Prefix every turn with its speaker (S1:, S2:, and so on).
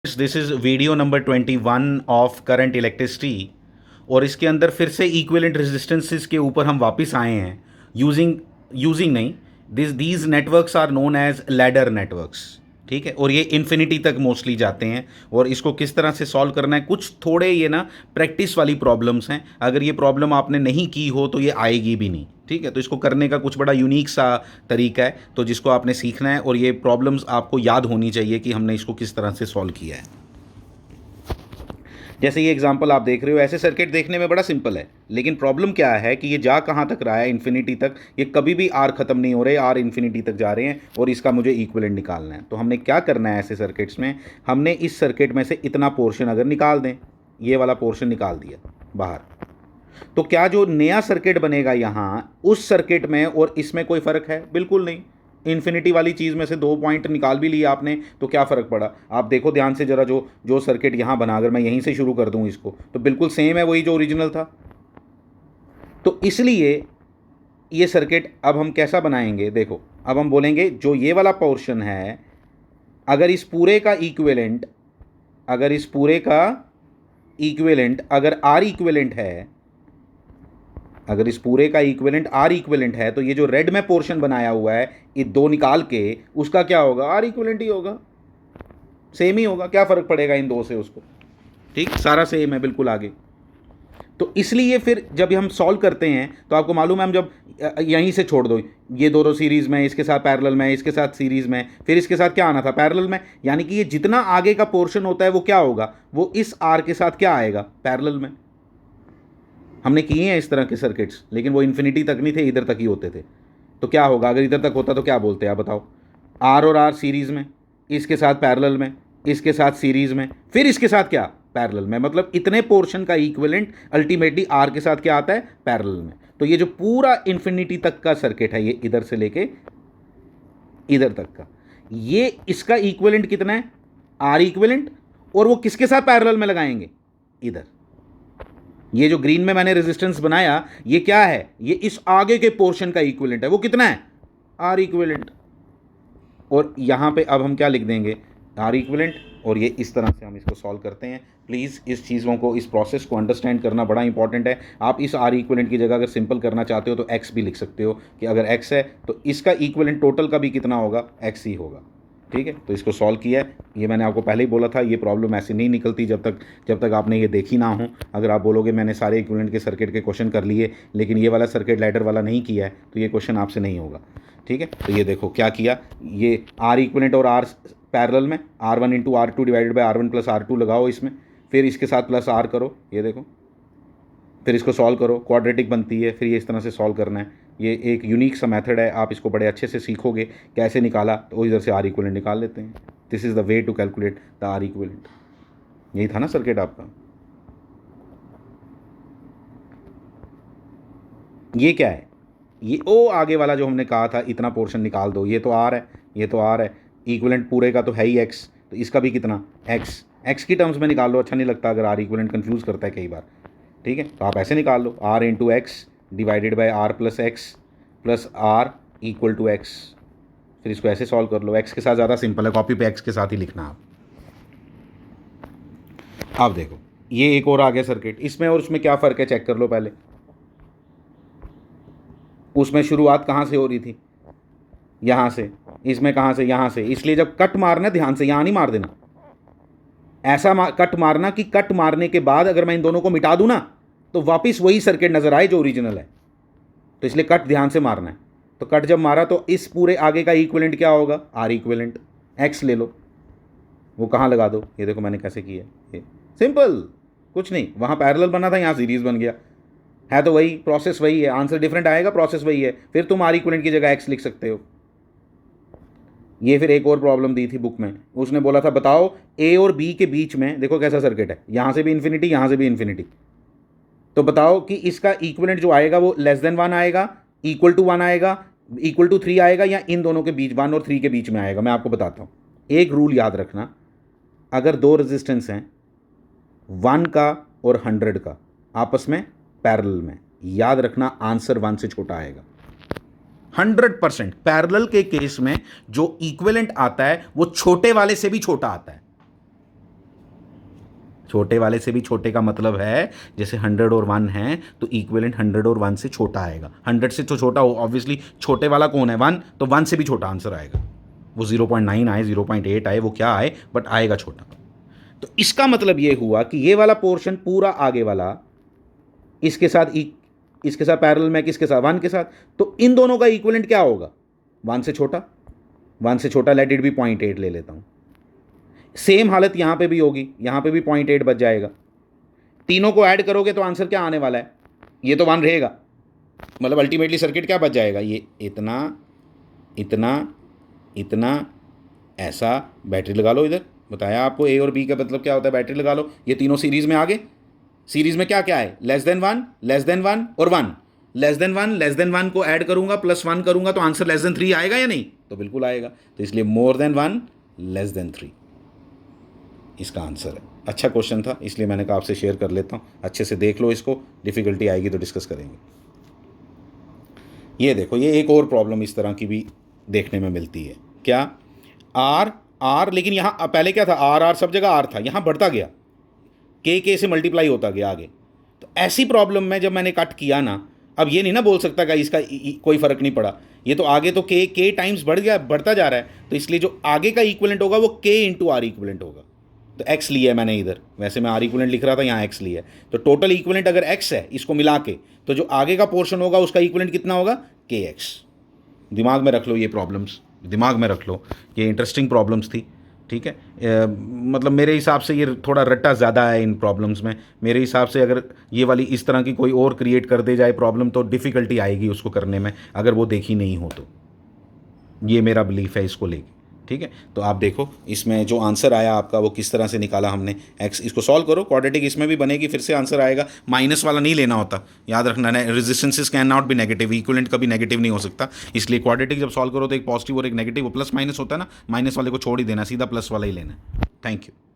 S1: This is video number 21 of current electricity. और इसके अंदर फिर से इक्विवेलेंट रेजिस्टेंसेस के ऊपर हम वापस आए हैं। यूजिंग यूजिंग नहीं, these networks are known as ladder networks. ठीक है, और ये इन्फिनिटी तक मोस्टली जाते हैं। और इसको किस तरह से सॉल्व करना है, कुछ थोड़े ये ना प्रैक्टिस वाली प्रॉब्लम्स हैं। अगर ये प्रॉब्लम आपने नहीं की हो तो ये आएगी भी नहीं। ठीक है, तो इसको करने का कुछ बड़ा यूनिक सा तरीका है, तो जिसको आपने सीखना है। और ये प्रॉब्लम्स आपको याद होनी चाहिए कि हमने इसको किस तरह से सॉल्व किया है। जैसे ये एग्जांपल आप देख रहे हो, ऐसे सर्किट देखने में बड़ा सिंपल है, लेकिन प्रॉब्लम क्या है कि ये जा कहाँ तक रहा है, इन्फिनिटी तक। ये कभी भी आर ख़त्म नहीं हो रहे, आर इन्फिनिटी तक जा रहे हैं, और इसका मुझे इक्विवेलेंट निकालना है। तो हमने क्या करना है ऐसे सर्किट्स में, हमने इस सर्किट में से इतना पोर्शन अगर निकाल दें, ये वाला पोर्शन निकाल दिया बाहर, तो क्या जो नया सर्किट बनेगा यहाँ, उस सर्किट में और इसमें कोई फ़र्क है? बिल्कुल नहीं। इन्फिनिटी वाली चीज़ में से 2 पॉइंट निकाल भी लिए आपने, तो क्या फ़र्क पड़ा? आप देखो ध्यान से ज़रा, जो जो सर्किट यहाँ बना, अगर मैं यहीं से शुरू कर दूँ इसको, तो बिल्कुल सेम है वही जो ओरिजिनल था। तो इसलिए ये सर्किट अब हम कैसा बनाएंगे, देखो अब हम बोलेंगे जो ये वाला पोर्शन है, अगर इस पूरे का इक्विवेलेंट, अगर आर इक्विवेलेंट है, अगर इस पूरे का इक्विवेलेंट आर इक्विवेलेंट है, तो ये जो रेड में पोर्शन बनाया हुआ है, ये 2 निकाल के उसका क्या होगा? आर इक्विवेलेंट ही होगा, सेम ही होगा। क्या फ़र्क पड़ेगा इन दो से उसको? ठीक, सारा सेम है बिल्कुल आगे। तो इसलिए फिर जब हम सॉल्व करते हैं तो आपको मालूम है, हम जब यहीं से छोड़ दो, ये दोनों सीरीज़ में, इसके साथ पैरेलल में, इसके साथ सीरीज़ में, फिर इसके साथ क्या आना था? पैरेलल में। यानी कि ये जितना आगे का पोर्शन होता है वो क्या होगा? वो इस आर के साथ क्या आएगा? पैरेलल में। हमने किए हैं इस तरह के सर्किट्स, लेकिन वो इन्फिनिटी तक नहीं थे, इधर तक ही होते थे। तो क्या होगा अगर इधर तक होता? तो क्या बोलते हैं आप बताओ? आर और आर सीरीज़ में, इसके साथ पैरेलल में, इसके साथ सीरीज़ में, फिर इसके साथ क्या? पैरेलल में। मतलब इतने पोर्शन का इक्विवेलेंट अल्टीमेटली आर के साथ क्या आता है? पैरेलल में। तो ये जो पूरा इन्फिनिटी तक का सर्किट है, ये इधर से लेके इधर तक का, ये इसका इक्विवेलेंट कितना है? R equivalent. और वो किसके साथ पैरेलल में लगाएंगे? इधर। ये जो ग्रीन में मैंने रेजिस्टेंस बनाया, ये क्या है? ये इस आगे के पोर्शन का इक्विवेलेंट है। वो कितना है? R equivalent. और यहाँ पे अब हम क्या लिख देंगे? R equivalent. और ये इस तरह से हम इसको सॉल्व करते हैं। प्लीज़ इस चीज़ों को, इस प्रोसेस को अंडरस्टैंड करना बड़ा इंपॉर्टेंट है। आप इस आर इक्विवेलेंट की जगह अगर सिंपल करना चाहते हो तो एक्स भी लिख सकते हो, कि अगर एक्स है तो इसका इक्विवेलेंट टोटल का भी कितना होगा? एक्स ही होगा। ठीक है, तो इसको सॉल्व किया है। ये मैंने आपको पहले ही बोला था, ये प्रॉब्लम ऐसे नहीं निकलती जब तक आपने ये देखी ना हो। अगर आप बोलोगे मैंने सारे इक्विवेलेंट के सर्किट के क्वेश्चन कर लिए, लेकिन ये वाला सर्किट लैडर वाला नहीं किया है, तो ये क्वेश्चन आपसे नहीं होगा। ठीक है, तो ये देखो क्या किया, ये आर इक्विवेलेंट और आर पैरेलल में, R1 into R2 divided by R1 plus R2 लगाओ इसमें, फिर इसके साथ प्लस आर करो, ये देखो, फिर इसको सॉल्व करो, क्वाड्रेटिक बनती है। फिर ये इस तरह से सॉल्व करना है। ये एक यूनिक सा मेथड है, आप इसको बड़े अच्छे से सीखोगे कैसे निकाला, तो इधर से आर इक्विवेलेंट निकाल लेते हैं। This is the way to calculate the R equivalent. यही था ना सर्किट आपका? ये क्या है? ये ओ आगे वाला जो हमने कहा था इतना पोर्शन निकाल दो, ये तो आर है, ये तो आर है। इक्विवेलेंट पूरे का तो है ही एक्स, तो इसका भी कितना? एक्स। एक्स की टर्म्स में निकाल लो, अच्छा नहीं लगता अगर आर इक्विवेलेंट कन्फ्यूज़ करता है कई बार। ठीक है, तो आप ऐसे निकाल लो, r into x divided by r plus x plus r equal to x. फिर इसको ऐसे सॉल्व कर लो। एक्स के साथ ज़्यादा सिंपल है, कॉपी पे एक्स के साथ ही लिखना आप। आप देखो, ये एक और आ गया सर्किट। इसमें और उसमें क्या फ़र्क है चेक कर लो पहले। उसमें शुरुआत कहाँ से हो रही थी? यहाँ से। इसमें कहाँ से? यहाँ से। इसलिए जब कट मारना, ध्यान से, यहाँ नहीं मार देना, ऐसा कट मारना कि कट मारने के बाद अगर मैं इन दोनों को मिटा दूँ ना, तो वापस वही सर्किट नज़र आए जो ओरिजिनल है। तो इसलिए कट ध्यान से मारना है। तो कट जब मारा तो इस पूरे आगे का इक्विवेलेंट क्या होगा? Are equivalent. एक्स ले लो, वो कहाँ लगा दो, ये देखो मैंने कैसे किया। ये सिंपल, कुछ नहीं। वहाँ पैरेलल बना था, यहाँ सीरीज़ बन गया है। तो वही प्रोसेस वही है, आंसर डिफरेंट आएगा, प्रोसेस वही है। फिर तुम आर इक्विवेलेंट की जगह एक्स लिख सकते हो। ये फिर एक और प्रॉब्लम दी थी बुक में, उसने बोला था बताओ ए और बी के बीच में, देखो कैसा सर्किट है, यहाँ से भी इन्फिनिटी, यहाँ से भी इन्फिनिटी, तो बताओ कि इसका इक्विवेलेंट जो आएगा वो लेस देन 1 आएगा, इक्वल टू 1 आएगा, इक्वल टू 3 आएगा, या इन दोनों के बीच 1 और 3 के बीच में आएगा। मैं आपको बताता हूँ। एक रूल याद रखना, अगर 2 रेजिस्टेंस हैं, 1 का और 100 का, आपस में पैरेलल में, याद रखना आंसर 1 से छोटा आएगा। 100% पैरेलल के केस में जो इक्विवेलेंट आता है वो छोटे वाले से भी छोटा आता है। छोटे वाले से भी छोटे का मतलब है जैसे 100 और 1 है तो इक्विवेलेंट 100 और 1 से छोटा आएगा। 100 से तो छोटा हो, ऑब्वियसली छोटे वाला कौन है 1, तो 1 से भी छोटा आंसर आएगा। वो 0.9 आए, 0.8 आए, वो क्या आए, बट आएगा छोटा। तो इसका मतलब ये हुआ कि ये वाला पोर्शन पूरा आगे वाला इसके साथ पैरेलल में किसके साथ, 1 के साथ, तो इन दोनों का इक्विवेलेंट क्या होगा, 1 से छोटा। 1 से छोटा लेट इट बी 0.8 ले लेता हूँ। सेम हालत यहाँ पे भी होगी, यहाँ पे भी 0.8 बच जाएगा। तीनों को ऐड करोगे तो आंसर क्या आने वाला है, ये तो 1 रहेगा, मतलब अल्टीमेटली सर्किट क्या बच जाएगा, ये इतना इतना इतना ऐसा। बैटरी लगा लो, इधर बताया आपको ए और बी का मतलब क्या होता है, बैटरी लगा लो। ये तीनों सीरीज में आ गए। सीरीज में क्या क्या है, लेस देन 1, लेस देन 1 और 1। लेस देन 1 को ऐड करूंगा प्लस 1 करूंगा तो आंसर लेस देन 3 आएगा या नहीं, तो बिल्कुल आएगा। तो इसलिए मोर देन 1 लेस देन 3 इसका आंसर है। अच्छा क्वेश्चन था, इसलिए मैंने कहा आपसे शेयर कर लेता हूँ। अच्छे से देख लो इसको, डिफिकल्टी आएगी तो डिस्कस करेंगे। ये देखो, ये एक और प्रॉब्लम इस तरह की भी देखने में मिलती है। क्या, आर लेकिन यहाँ पहले क्या था, आर सब जगह आर था, यहाँ बढ़ता गया, के से मल्टीप्लाई होता गया आगे। तो ऐसी प्रॉब्लम में जब मैंने कट किया ना, अब ये नहीं ना बोल सकता कि इसका कोई फ़र्क नहीं पड़ा, ये तो आगे तो के टाइम्स बढ़ता जा रहा है, तो इसलिए जो आगे का इक्विवेलेंट होगा वो के इंटू आर इक्विवेलेंट होगा। तो एक्स लिया है मैंने इधर, वैसे मैं आर इक्विवेलेंट लिख रहा था, यहाँ एक्स लिया है। तो टोटल इक्विवेलेंट अगर एक्स है इसको मिला के, तो जो आगे का पोर्शन होगा उसका इक्विवेलेंट कितना होगा, के एक्स। दिमाग में रख लो ये प्रॉब्लम्स, दिमाग में रख लो, ये इंटरेस्टिंग प्रॉब्लम्स थी। ठीक है, मतलब मेरे हिसाब से ये थोड़ा रट्टा ज़्यादा है इन प्रॉब्लम्स में। मेरे हिसाब से अगर ये वाली इस तरह की कोई और क्रिएट कर दे जाए प्रॉब्लम तो डिफ़िकल्टी आएगी उसको करने में, अगर वो देखी नहीं हो तो। ये मेरा बिलीफ है इसको लेके। ठीक है, तो आप देखो इसमें जो आंसर आया आपका वो किस तरह से निकाला हमने। एक्स, इसको सॉल्व करो, क्वाड्रेटिक इसमें भी बनेगी, फिर से आंसर आएगा। माइनस वाला नहीं लेना होता, याद रखना, resistances can not be negative, equivalent कभी नेगेटिव नहीं हो सकता। इसलिए क्वाड्रेटिक जब सॉल्व करो तो एक पॉजिटिव और एक नेगेटिव, वो प्लस माइनस होता है ना, माइनस वाले को छोड़ ही देना, सीधा प्लस वाला ही लेना है। Thank you.